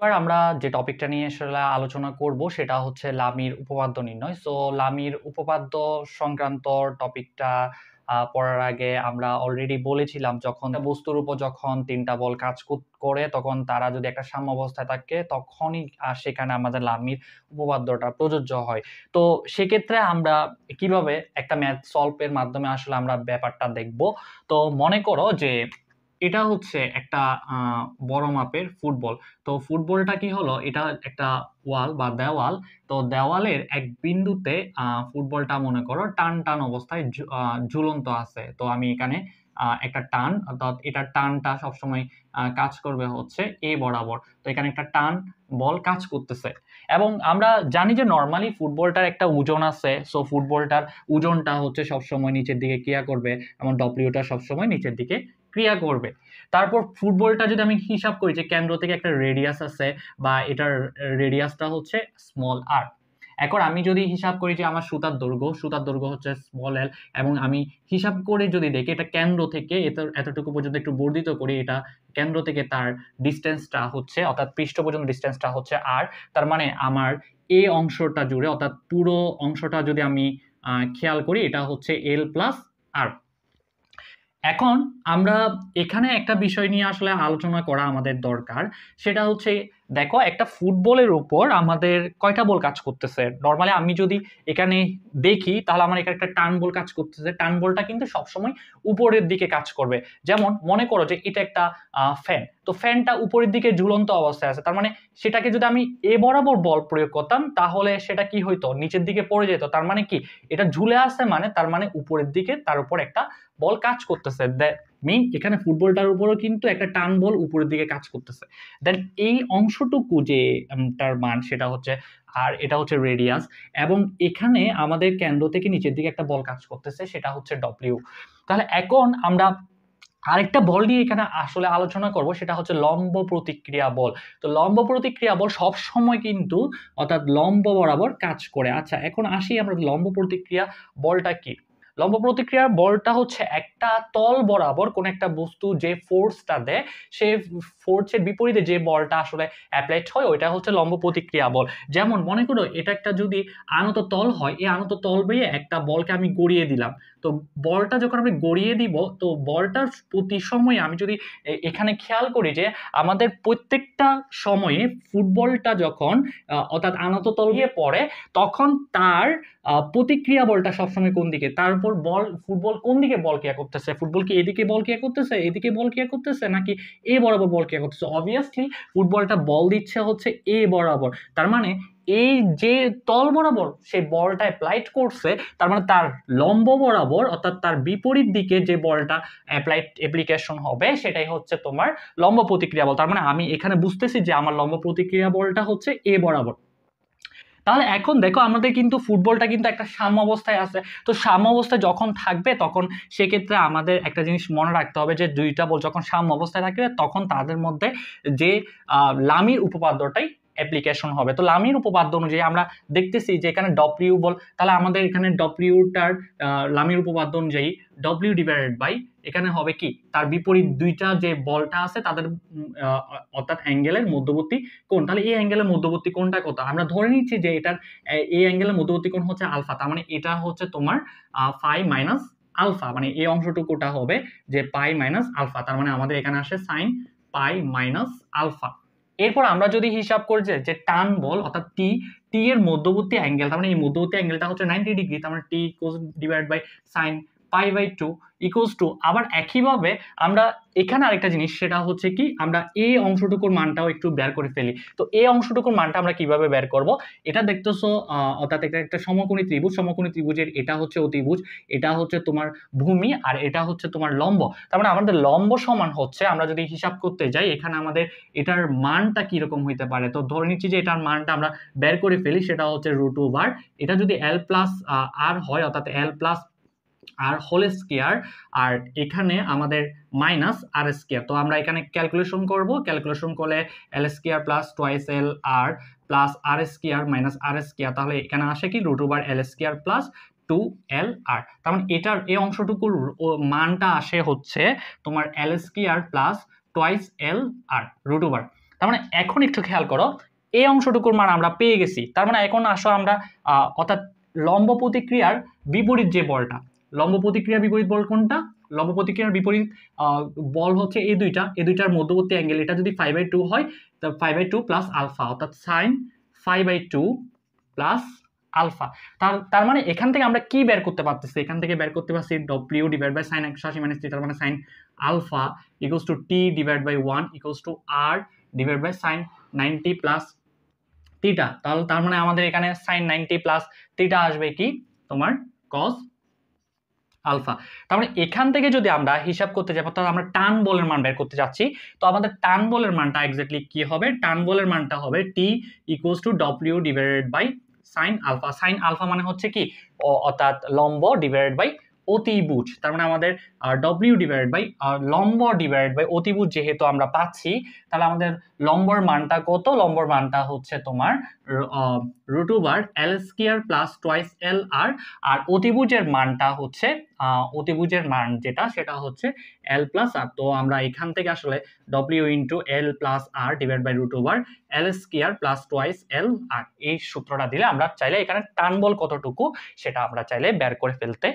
এবার আমরা যে টপিকটা নিয়ে আসলে আলোচনা করব সেটা হচ্ছে লামির উপপাদ্য নির্ণয়। সো লামির উপপাদ্য সংক্রান্ত টপিকটা পড়ার আগে আমরা অলরেডি বলেছিলাম, যখন একটা বস্তুর উপর যখন ৩ টা বল কাজ করে তখন তারা যদি একটা সাম্য অবস্থায় থাকে তখনই সেখানে আমাদের লামির উপপাদ্যটা প্রযোজ্য হয়। তো সেক্ষেত্রে আমরা কিভাবে একটা ম্যাথ সলভ এর মাধ্যমে আসলে আমরা ব্যাপারটা দেখব। তো মনে করো যে এটা হচ্ছে একটা বড় মাপের ফুটবল। তো ফুটবলটা কি হলো, এটা একটা ওয়াল বা দেওয়াল। তো দেওয়ালের এক বিন্দুতে ফুটবলটা মনে করো টান টান অবস্থায় ঝুলন্ত আছে। তো আমি এখানে একটা টান, অর্থাৎ এটা টানটা সবসময় কাজ করবে হচ্ছে এ বরাবর। তো এখানে একটা টান বল কাজ করতেছে এবং আমরা জানি যে নর্মালি ফুটবলটার একটা ওজন আছে। সো ফুটবলটার ওজনটা হচ্ছে সবসময় নিচের দিকে ক্রিয়া করবে এবং ডব্লিউটা সবসময় নিচের দিকে ক্রিয়া করবে। তারপর ফুটবলটা যদি আমি হিসাব করি যে কেন্দ্র থেকে একটা রেডিয়াস আছে বা এটার রেডিয়াসটা হচ্ছে স্মল আর। এখন আমি যদি হিসাব করি যে আমার সুতার দৈর্ঘ্য হচ্ছে স্মল এল, এবং আমি হিসাব করে যদি দেখি এটা কেন্দ্র থেকে এতটুকু পর্যন্ত একটু বর্ধিত করি, এটা কেন্দ্র থেকে তার ডিস্টেন্সটা হচ্ছে, অর্থাৎ পৃষ্ঠ পর্যন্ত ডিস্টেন্সটা হচ্ছে আর। তার মানে আমার এই অংশটা জুড়ে, অর্থাৎ পুরো অংশটা যদি আমি খেয়াল করি, এটা হচ্ছে এল প্লাস আর। এখন আমরা এখানে একটা বিষয় নিয়ে আসলে আলোচনা করা আমাদের দরকার। সেটা হচ্ছে, দেখো একটা ফুটবলের উপর আমাদের কয়টা বল কাজ করতেছে। নর্মালি আমি যদি এখানে দেখি তাহলে আমার এখানে একটা টান বল কাজ করতেছে। টান বলটা কিন্তু সবসময় উপরের দিকে কাজ করবে। যেমন মনে করো যে এটা একটা ফ্যান। তো ফ্যানটা উপরের দিকে ঝুলন্ত অবস্থায় আছে, তার মানে সেটাকে যদি আমি এ বরাবর বল প্রয়োগ করতাম তাহলে সেটা কি হইতো, নিচের দিকে পড়ে যেত। তার মানে কি, এটা ঝুলে আছে মানে তার মানে উপরের দিকে তার উপর একটা বল কাজ করতেছে। এখানে ফুটবলটার উপরও কিন্তু একটা টান বল উপরের দিকে কাজ করতেছে। দেন এই অংশটুকু যে তার মান সেটা হচ্ছে আর, এটা হচ্ছে রেডিয়াস, এবং এখানে আমাদের কেন্দ্র থেকে নিচের দিকে একটা বল কাজ করতেছে সেটা হচ্ছে ডব্লিউ। তাহলে এখন আমরা আরেকটা বল নিয়ে এখানে আসলে আলোচনা করব, সেটা হচ্ছে লম্ব প্রতিক্রিয়া বল। তো লম্ব প্রতিক্রিয়া বল সব সময় কিন্তু, অর্থাৎ লম্ব বরাবর কাজ করে। আচ্ছা, এখন আসি আমরা লম্ব প্রতিক্রিয়া বলটা কি। লম্ব প্রতিক্রিয়ার বলটা হচ্ছে একটা তল বরাবর কোন একটা বস্তু যে ফোর্সটা দেয়, সে ফোর্সের বিপরীতে যে বলটা আসলে অ্যাপ্লাইড হয় ওইটা হচ্ছে লম্ব প্রতিক্রিয়া বল। যেমন মনে করো এটা একটা যদি আনত তল হয়, এই আনত তল বেয়ে একটা বলকে আমি গড়িয়ে দিলাম। তো বলটা যখন আমি গড়িয়ে দিব, তো বলটার প্রতি সময়ে আমি যদি এখানে খেয়াল করি যে আমাদের প্রত্যেকটা সময়ে ফুটবলটা যখন অর্থাৎ আনত তল গিয়ে পড়ে, তখন তার প্রতিক্রিয়া বলটা সবসময় কোন দিকে, তার উপর ফুটবল কোন দিকে বল ক্রিয়া করতেছে, ফুটবল কি এদিকে বল ক্রিয়া করতেছে, এদিকে বল ক্রিয়া করতেছে, নাকি এ বরাবর বল ক্রিয়া করতেছে। অবভিয়াসলি ফুটবলটা বল দিচ্ছে হচ্ছে এ বরাবর। তার মানে এই যে তল বরাবর সে বলটা অ্যাপ্লাইড করছে, তার মানে তার লম্ব বরাবর অর্থাৎ তার বিপরীত দিকে যে বলটা অ্যাপ্লিকেশন হবে সেটাই হচ্ছে তোমার লম্ব প্রতিক্রিয়া বল। তার মানে আমি এখানে বুঝতেছি যে আমার লম্ব প্রতিক্রিয়া বলটা হচ্ছে এ বরাবর। তাহলে এখন দেখো আমাদের কিন্তু ফুটবলটা কিন্তু একটা সাম্য অবস্থায় আছে। তো সাম্য অবস্থায় যখন থাকবে তখন সেক্ষেত্রে আমাদের একটা জিনিস মনে রাখতে হবে যে দুইটা বল যখন সাম্য অবস্থায় থাকবে তখন তাদের মধ্যে যে লামির উপপাদ্যটাই অ্যাপ্লিকেশন হবে। তো লামির উপপাদ্য অনুযায়ী আমরা দেখতেছি যে এখানে ডব্লিউ বল, তাহলে আমাদের এখানে ডব্লিউটার লামির উপপাদ্য অনুযায়ী ডব্লিউ ডিভাইডেড বাই এখানে হবে কি, তার বিপরীত দুইটা যে বলটা আছে তাদের অর্থাৎ অ্যাঙ্গেলের মধ্যবর্তী কোণ। তাহলে এই অ্যাঙ্গেলের মধ্যবর্তী কোণটা কত, আমরা ধরে নিচ্ছি যে এটার এই অ্যাঙ্গেলের মধ্যবর্তী কোণ হচ্ছে আলফা। তার মানে এটা হচ্ছে তোমার ফাই মাইনাস আলফা, মানে এই অংশটুকুটা হবে যে পাই মাইনাস আলফা। তার মানে আমাদের এখানে আসে সাইন পাই মাইনাস আলফা। এরপর আমরা যদি হিসাব করি যে টান বল অর্থাৎ টি এর মধ্যবর্তী অ্যাঙ্গেল, তার মানে এই মধ্যবর্তী অ্যাঙ্গেলটা হচ্ছে 90 ডিগ্রি। তার মানে T equals divide by sine pi by 2 equals to, আবার একইভাবে আমরা এখানে আরেকটা জিনিস সেটা হচ্ছে কি, আমরা এই অংশটুকুর মানটাও একটু বের করে ফেলি। তো এই অংশটুকুর মানটা আমরা কিভাবে বের করব, এটা দেখতেছো অর্থাৎ এটা একটা সমকোণী ত্রিভুজ, সমকোণী ত্রিভুজের এটা হচ্ছে অতিভুজ, এটা হচ্ছে তোমার ভূমি, আর এটা হচ্ছে তোমার লম্ব। তার মানে আমাদের লম্ব সমান হচ্ছে, আমরা যদি হিসাব করতে যাই এখানে আমাদের এটার মানটা কিরকম হইতে পারে। তো ধরে নিচ্ছি যে এটার মানটা আমরা বের করে ফেলি, সেটা হচ্ছে √, এটা যদি এল প্লাস আর হয় অর্থাৎ এল প্লাস আর হোল স্কয়ার, আর এখানে আমাদের মাইনাস আর স্কয়ার। তো আমরা এখানে ক্যালকুলেশন করব, ক্যালকুলেশন করলে এল স্কয়ার প্লাস টোয়াইস এল আর প্লাস আর স্কয়ার মাইনাস আর স্কয়ার, তাহলে এখানে আসে কি √, এল স্কয়ার প্লাস 2LR। তার মানে এটার এই অংশটুকুর মানটা আসে হচ্ছে তোমার এল স্কয়ার প্লাস টোয়াইস এল আর √। তার মানে এখন একটু খেয়াল করো, এই অংশটুকুর মান আমরা পেয়ে গেছি। তার মানে এখন আসো আমরা অর্থাৎ লম্ব প্রতিক্রিয়ার বিপরীত যে বলটা, লম্ব প্রতিক্রিয়ার বিপরীত বল কোনটা? লম্ব প্রতিক্রিয়ার বিপরীত বল হচ্ছে এই দুইটার মধ্যবর্তী অ্যাঙ্গেল, এটা যদি 5/2 হয়, তা 5/2 প্লাস আলফা, অর্থাৎ সাইন 5/2 প্লাস আলফা। তার মানে এখান থেকে আমরা কি বের করতে পারতেছি? এখান থেকে বের করতে পারছি W divide by sine 180 minus T, তার মানে sine alpha equals to T divide by 1 equals to R divide by sine 90 plus theta. তাহলে তার মানে আমাদের এখানে সাইন 90 প্লাস থিটা আসবে কি তোমার কস আলফা। তার মানে এখান থেকে যদি আমরা হিসাব করতে যাই, অর্থাৎ আমরা টান বলের মান বের করতে যাচ্ছি, তো আমাদের টান বলের মানটা এক্স্যাক্টলি কি হবে? টান বলের মানটা হবে T equals to W divided by sine alpha. Sine alpha মানে হচ্ছে কি, অর্থাৎ লম্ব ডিভাইডেড বাই অতিভুজ। তার মানে আমাদের ডব্লিউ ডিভাইডেড বাই লম্ব ডিভাইডেড বাই অতিভুজ যেহেতু আমরা পাচ্ছি, তাহলে আমাদের লম্বর মানটা কত? লম্বর মানটা হচ্ছে তোমার √এল স্কয়ার প্লাস টোয়াইস এল আর, আর অতিভুজের মানটা হচ্ছে অতিভুজের মান যেটা সেটা হচ্ছে এল প্লাস আর। তো আমরা এখান থেকে আসলে W into L plus R divide by √এল square plus twice L R, এই সূত্রটা দিলে আমরা চাইলে এখানে টান বল কতটুকু সেটা আমরা চাইলে বের করে ফেলতে